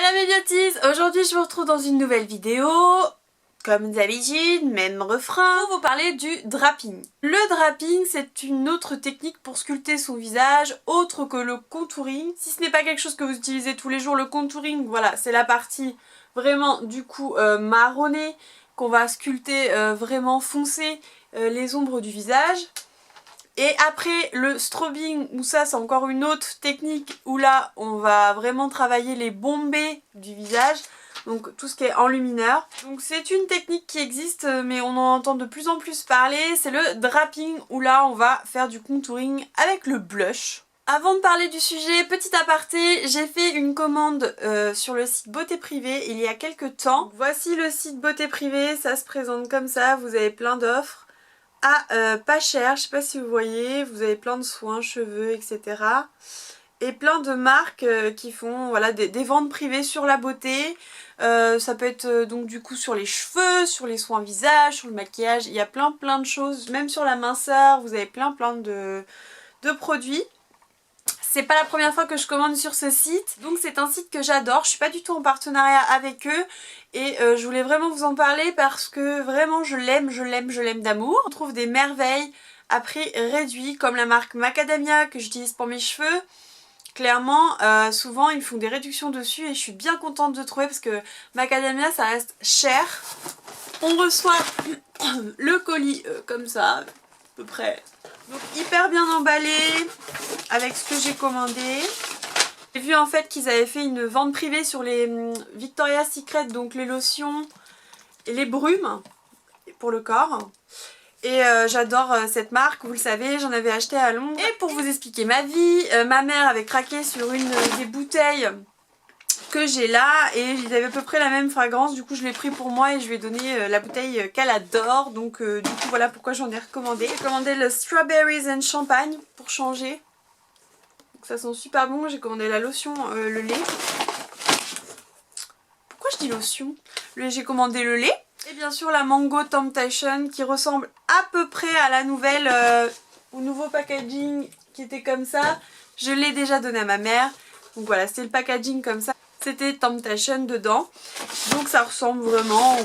Hello mes beauties, aujourd'hui je vous retrouve dans une nouvelle vidéo. Comme d'habitude, même refrain, pour vous parler du draping. Le draping, c'est une autre technique pour sculpter son visage, autre que le contouring. Si ce n'est pas quelque chose que vous utilisez tous les jours, le contouring, voilà, c'est la partie vraiment du coup marronnée, qu'on va sculpter vraiment foncer les ombres du visage. Et après le strobing, où ça c'est encore une autre technique, où là on va vraiment travailler les bombées du visage, donc tout ce qui est enlumineur. Donc c'est une technique qui existe mais on en entend de plus en plus parler, c'est le draping, où là on va faire du contouring avec le blush. Avant de parler du sujet, petit aparté, j'ai fait une commande sur le site Beauté Privée il y a quelques temps. Voici le site Beauté Privée, ça se présente comme ça, vous avez plein d'offres. Pas cher, je sais pas si vous voyez, vous avez plein de soins, cheveux, etc. Et plein de marques qui font voilà, des ventes privées sur la beauté. Ça peut être donc du coup sur les cheveux, sur les soins visage, sur le maquillage, il y a plein de choses. Même sur la minceur, vous avez plein de produits. C'est pas la première fois que je commande sur ce site, donc c'est un site que j'adore, je suis pas du tout en partenariat avec eux et je voulais vraiment vous en parler parce que vraiment je l'aime d'amour. On trouve des merveilles à prix réduit comme la marque Macadamia que j'utilise pour mes cheveux. Clairement, souvent ils font des réductions dessus et je suis bien contente de trouver parce que Macadamia ça reste cher. On reçoit le colis comme ça, à peu près. Donc hyper bien emballé avec ce que j'ai commandé. J'ai vu en fait qu'ils avaient fait une vente privée sur les Victoria's Secret, donc les lotions et les brumes pour le corps. Et j'adore cette marque, vous le savez, j'en avais acheté à Londres. Et pour vous expliquer ma vie, ma mère avait craqué sur une des bouteilles que j'ai là et ils avaient à peu près la même fragrance, du coup je l'ai pris pour moi et je lui ai donné la bouteille qu'elle adore, donc du coup voilà pourquoi j'en ai recommandé. J'ai commandé le Strawberries and Champagne pour changer, donc ça sent super bon. J'ai commandé la lotion, le lait. Pourquoi je dis lotion? J'ai commandé le lait et bien sûr la Mango Temptation qui ressemble à peu près à la nouvelle, au nouveau packaging qui était comme ça. Je l'ai déjà donné à ma mère, donc voilà c'était le packaging comme ça. C'était Temptation dedans, donc ça ressemble vraiment,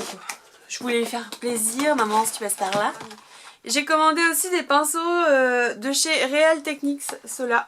je voulais lui faire plaisir, maman si tu passes par là. J'ai commandé aussi des pinceaux de chez Real Techniques, ceux-là,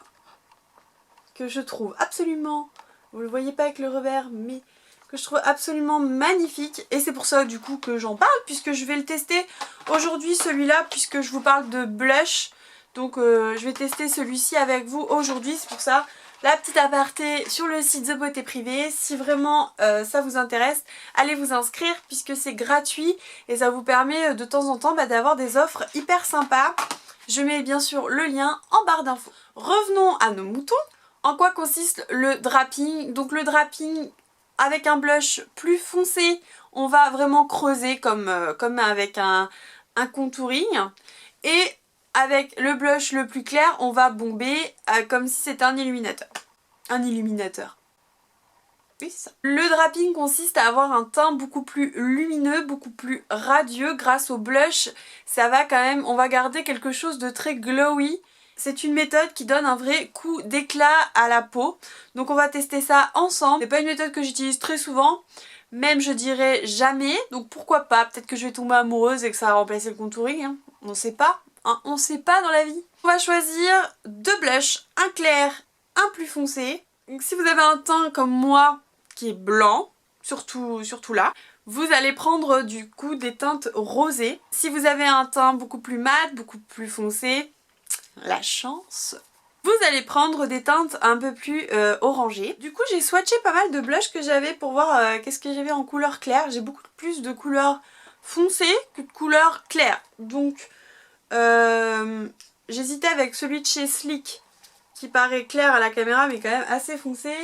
que je trouve absolument, vous le voyez pas avec le revers, mais que je trouve absolument magnifique. Et c'est pour ça du coup que j'en parle, puisque je vais le tester aujourd'hui celui-là, puisque je vous parle de blush. Donc je vais tester celui-ci avec vous aujourd'hui, c'est pour ça. La petite aparté sur le site The Beauté Privée, si vraiment ça vous intéresse, allez vous inscrire puisque c'est gratuit et ça vous permet de temps en temps d'avoir des offres hyper sympas. Je mets bien sûr le lien en barre d'infos. Revenons à nos moutons. En quoi consiste le draping? Donc le draping avec un blush plus foncé, on va vraiment creuser comme avec un contouring. Et avec le blush le plus clair, on va bomber comme si c'était un illuminateur. Un illuminateur. Oui, c'est ça. Le draping consiste à avoir un teint beaucoup plus lumineux, beaucoup plus radieux. Grâce au blush, ça va quand même, on va garder quelque chose de très glowy. C'est une méthode qui donne un vrai coup d'éclat à la peau. Donc on va tester ça ensemble. C'est pas une méthode que j'utilise très souvent. Même je dirais jamais. Donc pourquoi pas, peut-être que je vais tomber amoureuse et que ça va remplacer le contouring. Hein. On ne sait pas. Hein, on sait pas dans la vie. On va choisir deux blushs, un clair, un plus foncé. Donc si vous avez un teint comme moi qui est blanc, surtout là, vous allez prendre du coup des teintes rosées. Si vous avez un teint beaucoup plus mat, beaucoup plus foncé, la chance, vous allez prendre des teintes un peu plus orangées. Du coup j'ai swatché pas mal de blushs que j'avais pour voir qu'est-ce que j'avais en couleur claire. J'ai beaucoup plus de couleurs foncées que de couleurs claires. Donc j'hésitais avec celui de chez Sleek qui paraît clair à la caméra mais quand même assez foncé.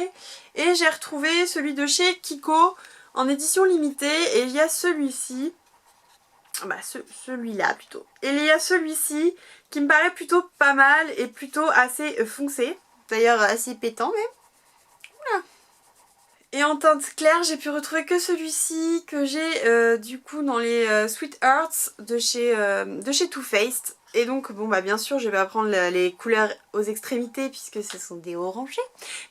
Et j'ai retrouvé celui de chez Kiko en édition limitée et il y a celui-ci. Bah celui-là plutôt. Et il y a celui-ci qui me paraît plutôt pas mal et plutôt assez foncé. D'ailleurs assez pétant même. Voilà. Et en teinte claire j'ai pu retrouver que celui-ci que j'ai du coup dans les Sweet Hearts de chez Too Faced. Et donc bon bah bien sûr je vais pas prendre les couleurs aux extrémités puisque ce sont des orangés.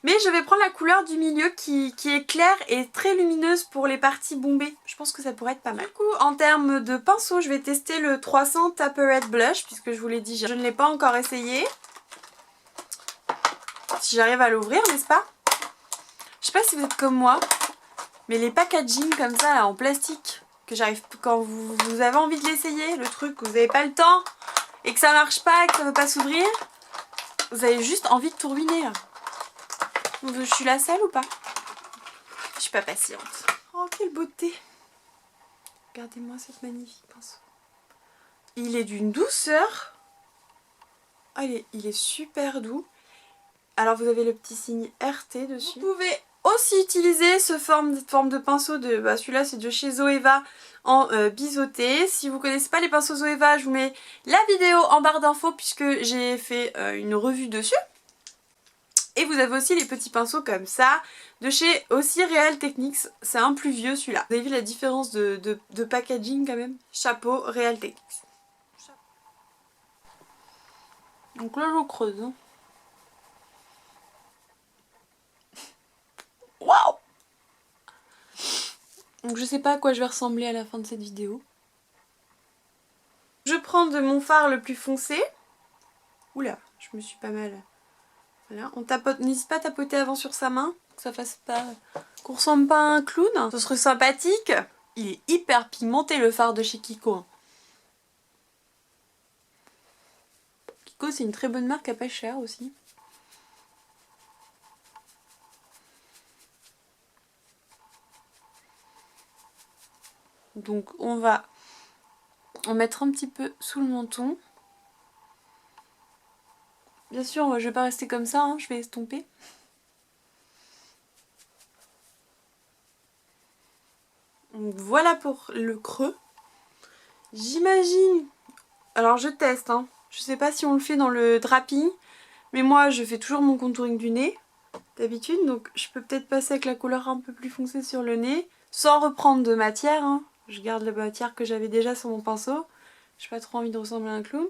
Mais je vais prendre la couleur du milieu qui est claire et très lumineuse pour les parties bombées. Je pense que ça pourrait être pas mal. Du coup en termes de pinceau je vais tester le 300 Tapered Blush puisque je vous l'ai dit je ne l'ai pas encore essayé. Si j'arrive à l'ouvrir n'est-ce pas? Je sais pas si vous êtes comme moi mais les packaging comme ça là en plastique que j'arrive quand vous avez envie de l'essayer, le truc que vous n'avez pas le temps et que ça marche pas et que ça veut pas s'ouvrir, vous avez juste envie de tout ruiner là. Je suis la seule ou pas? Je suis pas patiente. Oh quelle beauté! Regardez-moi cette magnifique pinceau. Il est d'une douceur. Oh, il est super doux. Alors vous avez le petit signe RT dessus. Vous pouvez aussi utiliser cette forme de pinceau de celui-là c'est de chez Zoeva en biseauté. Si vous connaissez pas les pinceaux Zoeva, je vous mets la vidéo en barre d'infos puisque j'ai fait une revue dessus. Et vous avez aussi les petits pinceaux comme ça de chez aussi Real Techniques. C'est un plus vieux celui-là. Vous avez vu la différence de packaging quand même? Chapeau Real Techniques. Donc là je creuse. Hein. Waouh! Donc je sais pas à quoi je vais ressembler à la fin de cette vidéo. Je prends de mon fard le plus foncé. Oula, je me suis pas mal... Voilà, on tapote, n'hésite pas à tapoter avant sur sa main, que ça fasse pas... qu'on ressemble pas à un clown. Ce serait sympathique. Il est hyper pigmenté le fard de chez Kiko. Kiko c'est une très bonne marque à pas cher aussi. Donc on va en mettre un petit peu sous le menton. Bien sûr, je vais pas rester comme ça, hein, je vais estomper. Donc voilà pour le creux. J'imagine... Alors je teste, hein. Je sais pas si on le fait dans le draping, mais moi je fais toujours mon contouring du nez, d'habitude. Donc je peux peut-être passer avec la couleur un peu plus foncée sur le nez, sans reprendre de matière. Hein. Je garde la matière que j'avais déjà sur mon pinceau. J'ai pas trop envie de ressembler à un clown.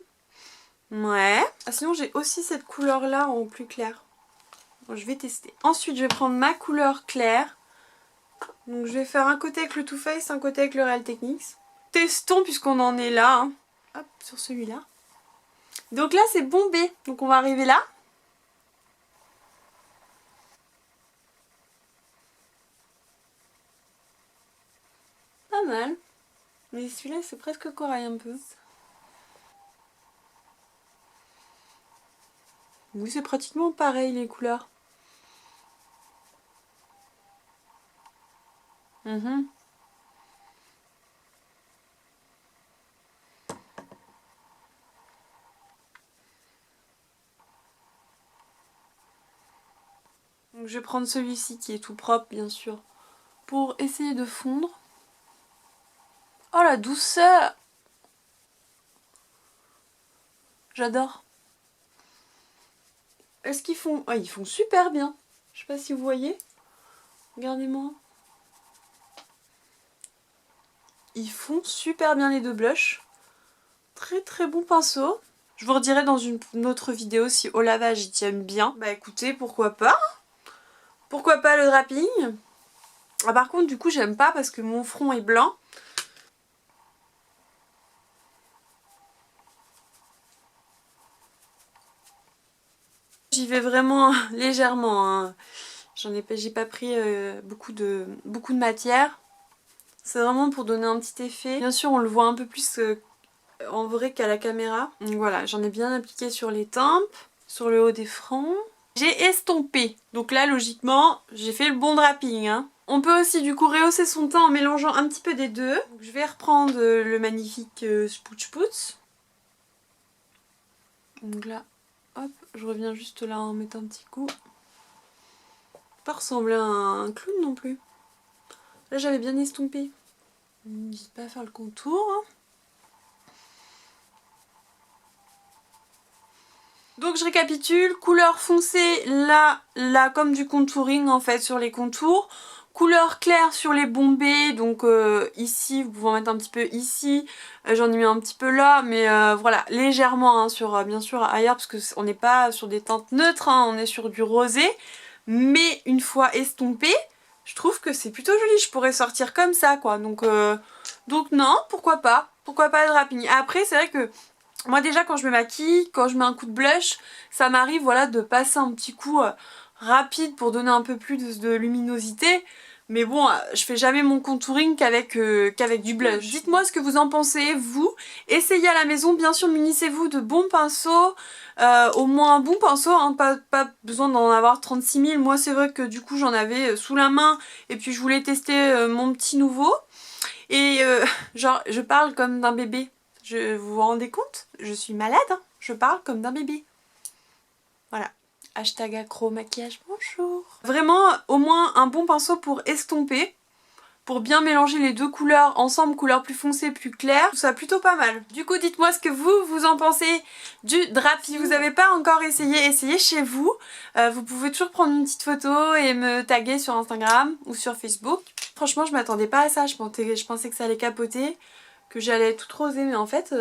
Ouais. Ah, sinon j'ai aussi cette couleur là en plus clair. Bon, je vais tester. Ensuite je vais prendre ma couleur claire. Donc je vais faire un côté avec le Too Faced, un côté avec le Real Techniques. Testons puisqu'on en est là. Hein. Hop, sur celui-là. Donc là c'est bombé. Donc on va arriver là. Pas mal. Mais celui-là c'est presque corail un peu. Oui, c'est pratiquement pareil les couleurs. Donc je vais prendre celui-ci qui est tout propre bien sûr pour essayer de fondre. Oh la douceur! J'adore. Est-ce qu'ils font... Ah, ils font super bien. Je sais pas si vous voyez. Regardez-moi. Ils font super bien les deux blushs. Très très bon pinceau. Je vous redirai dans une autre vidéo si au lavage ils tiennent bien. Bah écoutez, pourquoi pas. Pourquoi pas le draping. Ah, par contre du coup j'aime pas parce que mon front est blanc. J'y vais vraiment légèrement. Hein. J'ai pas pris beaucoup de matière. C'est vraiment pour donner un petit effet. Bien sûr on le voit un peu plus en vrai qu'à la caméra. Donc voilà, j'en ai bien appliqué sur les tempes, sur le haut des fronts. J'ai estompé. Donc là logiquement j'ai fait le bon draping. Hein. On peut aussi du coup rehausser son teint en mélangeant un petit peu des deux. Donc, je vais reprendre le magnifique Spooch Poots. Donc là, hop, je reviens juste là en mettant un petit coup. Pas ressembler à un clown non plus. Là j'avais bien estompé. N'hésite pas à faire le contour. Hein. Donc je récapitule, couleur foncée là comme du contouring en fait sur les contours. Couleur claire sur les bombés, donc ici, vous pouvez en mettre un petit peu ici, j'en ai mis un petit peu là, mais voilà, légèrement hein, sur bien sûr ailleurs, parce qu'on n'est pas sur des teintes neutres, hein, on est sur du rosé, mais une fois estompé, je trouve que c'est plutôt joli, je pourrais sortir comme ça quoi, donc non, pourquoi pas le wrapping. Après c'est vrai que moi déjà quand je me maquille, quand je mets un coup de blush, ça m'arrive voilà de passer un petit coup rapide pour donner un peu plus de luminosité. Mais bon, je fais jamais mon contouring qu'avec du blush. Dites-moi ce que vous en pensez, vous. Essayez à la maison, bien sûr munissez-vous de bons pinceaux. Au moins un bon pinceau, hein, pas besoin d'en avoir 36 000. Moi c'est vrai que du coup j'en avais sous la main et puis je voulais tester mon petit nouveau. Et genre je parle comme d'un bébé. Vous vous rendez compte? Je suis malade, hein, je parle comme d'un bébé. Voilà. Hashtag accro maquillage, bonjour. Vraiment, au moins un bon pinceau pour estomper, pour bien mélanger les deux couleurs ensemble, couleur plus foncée, plus claire. Tout ça plutôt pas mal. Du coup, dites-moi ce que vous en pensez du drap. Si vous n'avez pas encore essayé, essayez chez vous. Vous pouvez toujours prendre une petite photo et me taguer sur Instagram ou sur Facebook. Franchement, je m'attendais pas à ça. Je pensais que ça allait capoter, que j'allais tout roser, mais en fait,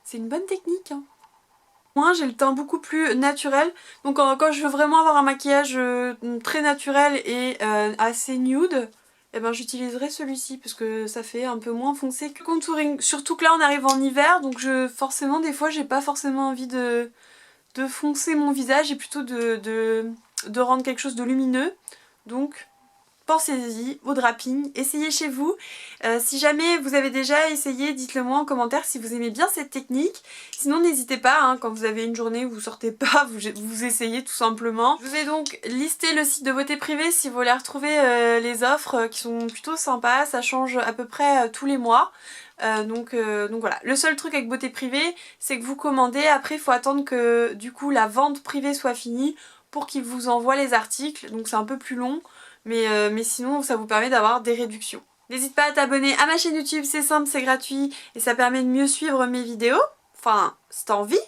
c'est une bonne technique, hein. Moi j'ai le teint beaucoup plus naturel, donc quand je veux vraiment avoir un maquillage très naturel et assez nude, eh ben j'utiliserai celui-ci parce que ça fait un peu moins foncé que le contouring. Surtout que là on arrive en hiver, donc forcément des fois j'ai pas forcément envie de foncer mon visage et plutôt de rendre quelque chose de lumineux. Donc pensez-y au draping, essayez chez vous. Si jamais vous avez déjà essayé, dites-le moi en commentaire si vous aimez bien cette technique. Sinon n'hésitez pas, hein, quand vous avez une journée où vous sortez pas, vous essayez tout simplement. Je vous ai donc listé le site de beauté privée si vous voulez retrouver les offres qui sont plutôt sympas. Ça change à peu près tous les mois. Donc voilà, le seul truc avec beauté privée c'est que vous commandez, après il faut attendre que du coup la vente privée soit finie pour qu'ils vous envoient les articles, donc c'est un peu plus long. Mais sinon ça vous permet d'avoir des réductions. N'hésite pas à t'abonner à ma chaîne YouTube, c'est simple, c'est gratuit et ça permet de mieux suivre mes vidéos. Enfin, si t'as envie.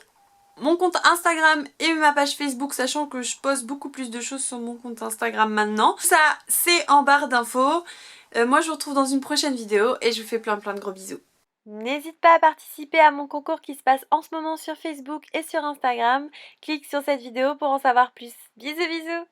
Mon compte Instagram et ma page Facebook, sachant que je poste beaucoup plus de choses sur mon compte Instagram maintenant. Ça, c'est en barre d'infos. Moi, je vous retrouve dans une prochaine vidéo et je vous fais plein de gros bisous. N'hésite pas à participer à mon concours qui se passe en ce moment sur Facebook et sur Instagram. Clique sur cette vidéo pour en savoir plus. Bisous bisous!